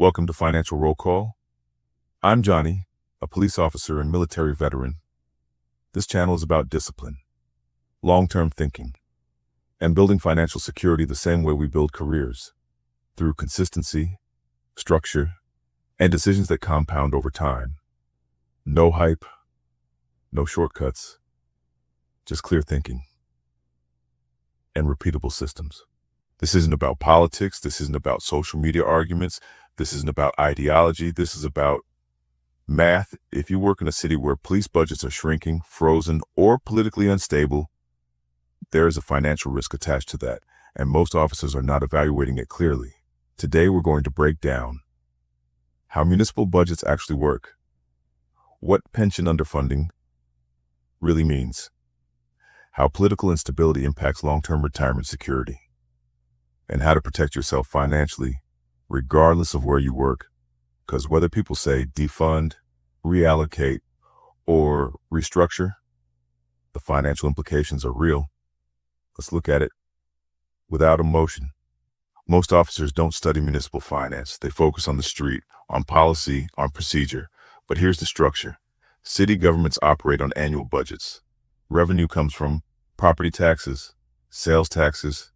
Welcome to Financial Roll Call. I'm Johnny, a police officer and military veteran. This channel is about discipline, long-term thinking, and building financial security the same way we build careers, through consistency, structure, and decisions that compound over time. No hype, no shortcuts, just clear thinking and repeatable systems. This isn't about politics. This isn't about social media arguments. This isn't about ideology. This is about math. If you work in a city where police budgets are shrinking, frozen, or politically unstable, there is a financial risk attached to that, and most officers are not evaluating it clearly. Today, we're going to break down how municipal budgets actually work, what pension underfunding really means, how political instability impacts long-term retirement security, and how to protect yourself financially, regardless of where you work. Because whether people say defund, reallocate, or restructure, the financial implications are real. Let's look at it without emotion. Most officers don't study municipal finance. They focus on the street, on policy, on procedure. But here's the structure. City governments operate on annual budgets. Revenue comes from property taxes, sales taxes,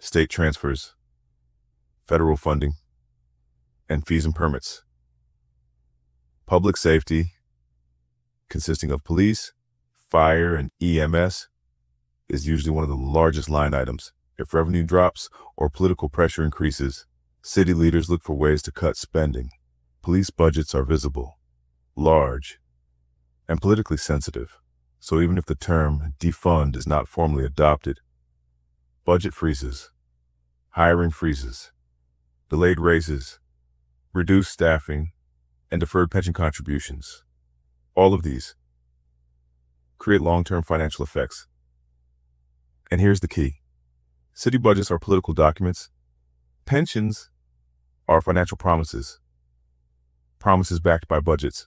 state transfers, federal funding, and fees and permits. Public safety, consisting of police, fire, and EMS, is usually one of the largest line items. If revenue drops or political pressure increases, city leaders look for ways to cut spending. Police budgets are visible, large, and politically sensitive. So even if the term defund is not formally adopted, budget freezes, hiring freezes, delayed raises, reduced staffing, and deferred pension contributions, all of these create long-term financial effects. And here's the key. City budgets are political documents. Pensions are financial promises backed by budgets.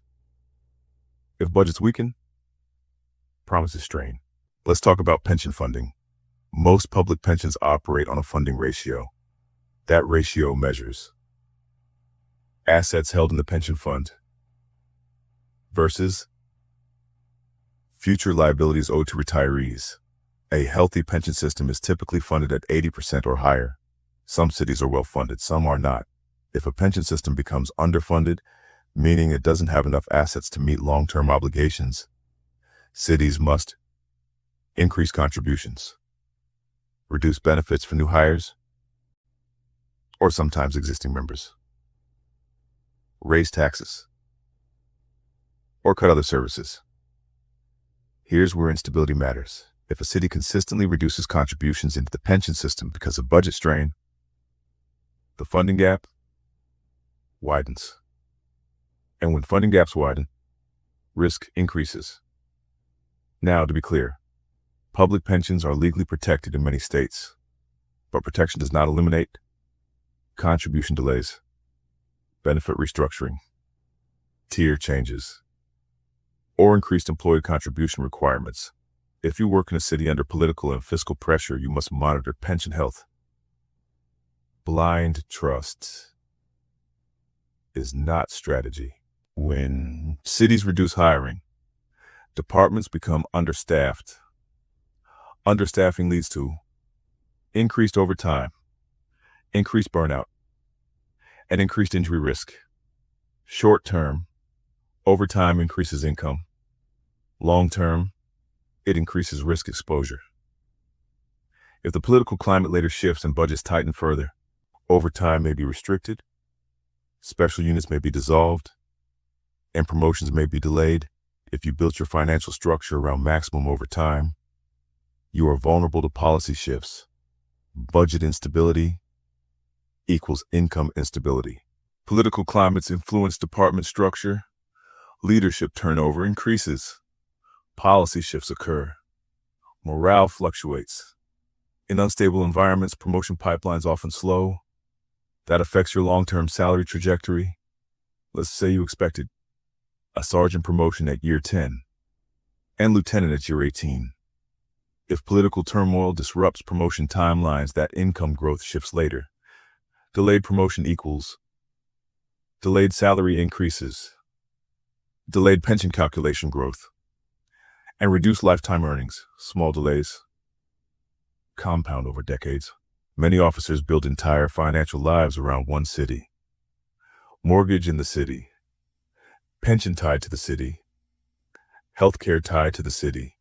If budgets weaken, promises strain. Let's talk about pension funding. Most public pensions operate on a funding ratio. That ratio measures assets held in the pension fund versus future liabilities owed to retirees. A healthy pension system is typically funded at 80% or higher. Some cities are well funded, some are not. If a pension system becomes underfunded, meaning it doesn't have enough assets to meet long-term obligations, cities must increase contributions, reduce benefits for new hires, or sometimes existing members, raise taxes, or cut other services. Here's where instability matters. If a city consistently reduces contributions into the pension system because of budget strain, the funding gap widens. And when funding gaps widen, risk increases. Now, to be clear, public pensions are legally protected in many states, but protection does not eliminate contribution delays, benefit restructuring, tier changes, or increased employee contribution requirements. If you work in a city under political and fiscal pressure, you must monitor pension health. Blind trust is not strategy. When cities reduce hiring, departments become understaffed. Understaffing leads to increased overtime, increased burnout, and increased injury risk. Short term, overtime increases income. Long term, it increases risk exposure. If the political climate later shifts and budgets tighten further, overtime may be restricted, special units may be dissolved, and promotions may be delayed. If you built your financial structure around maximum overtime, you are vulnerable to policy shifts. Budget instability equals income instability. Political climates influence department structure. Leadership turnover increases. Policy shifts occur. Morale fluctuates. In unstable environments, promotion pipelines often slow. That affects your long-term salary trajectory. Let's say you expected a sergeant promotion at year 10 and lieutenant at year 18. If political turmoil disrupts promotion timelines, that income growth shifts later. Delayed promotion equals delayed salary increases, delayed pension calculation growth, and reduced lifetime earnings. Small delays compound over decades. Many officers build entire financial lives around one city. Mortgage in the city, pension tied to the city, healthcare tied to the city,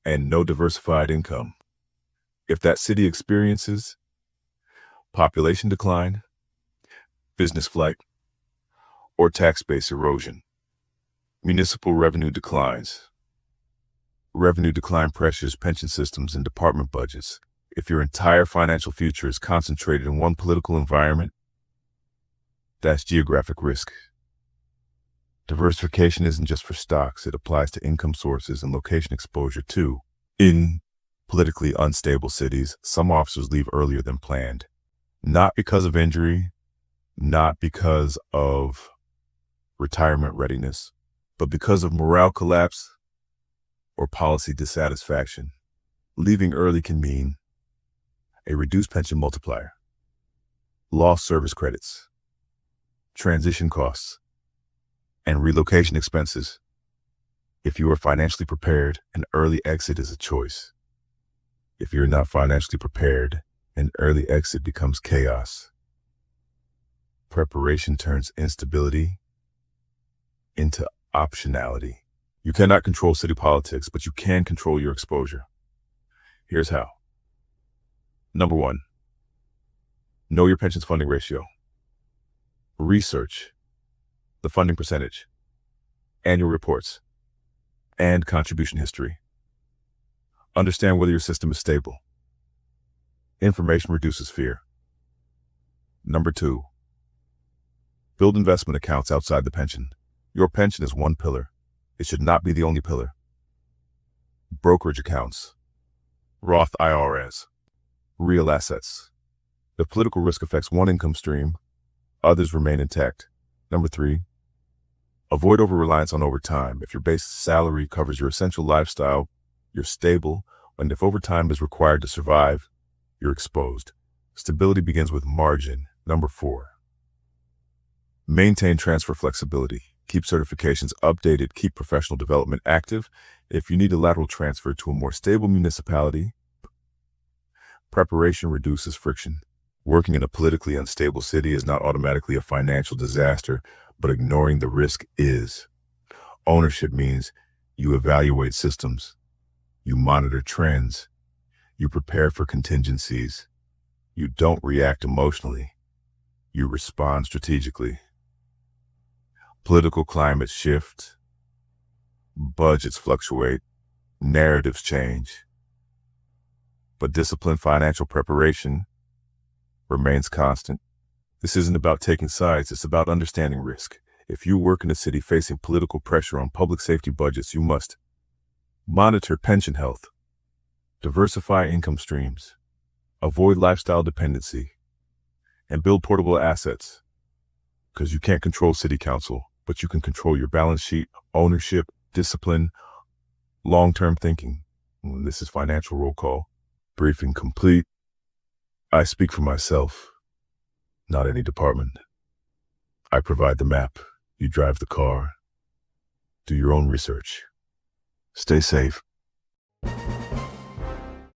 and no diversified income. If that city experiences population decline, business flight, or tax base erosion, municipal revenue declines. Revenue decline pressures pension systems and department budgets. If your entire financial future is concentrated in one political environment, that's geographic risk. Diversification isn't just for stocks, it applies to income sources and location exposure too. In politically unstable cities, some officers leave earlier than planned. Not because of injury, not because of retirement readiness, but because of morale collapse or policy dissatisfaction. Leaving early can mean a reduced pension multiplier, lost service credits, transition costs, and relocation expenses. If you are financially prepared, an early exit is a choice. If you're not financially prepared, an early exit becomes chaos. Preparation turns instability into optionality. You cannot control city politics, but you can control your exposure. Here's how. Number 1, know your pension's funding ratio. Research the funding percentage, annual reports, and contribution history. Understand whether your system is stable. Information reduces fear. Number 2, build investment accounts outside the pension. Your pension is one pillar. It should not be the only pillar. Brokerage accounts, Roth IRAs, real assets. If political risk affects one income stream, others remain intact. Number 3, avoid over-reliance on overtime. If your base salary covers your essential lifestyle, you're stable, and if overtime is required to survive, you're exposed. Stability begins with margin. Number 4, maintain transfer flexibility. Keep certifications updated, keep professional development active. If you need a lateral transfer to a more stable municipality, preparation reduces friction. Working in a politically unstable city is not automatically a financial disaster, but ignoring the risk is. Ownership means you evaluate systems, you monitor trends, you prepare for contingencies, you don't react emotionally, you respond strategically. Political climates shift, budgets fluctuate, narratives change, but disciplined financial preparation remains constant. This isn't about taking sides, it's about understanding risk. If you work in a city facing political pressure on public safety budgets, you must monitor pension health, diversify income streams, avoid lifestyle dependency, and build portable assets. Because you can't control city council, but you can control your balance sheet, ownership, discipline, long-term thinking. This is Financial Roll Call. Briefing complete. I speak for myself, not any department. I provide the map. You drive the car. Do your own research. Stay safe.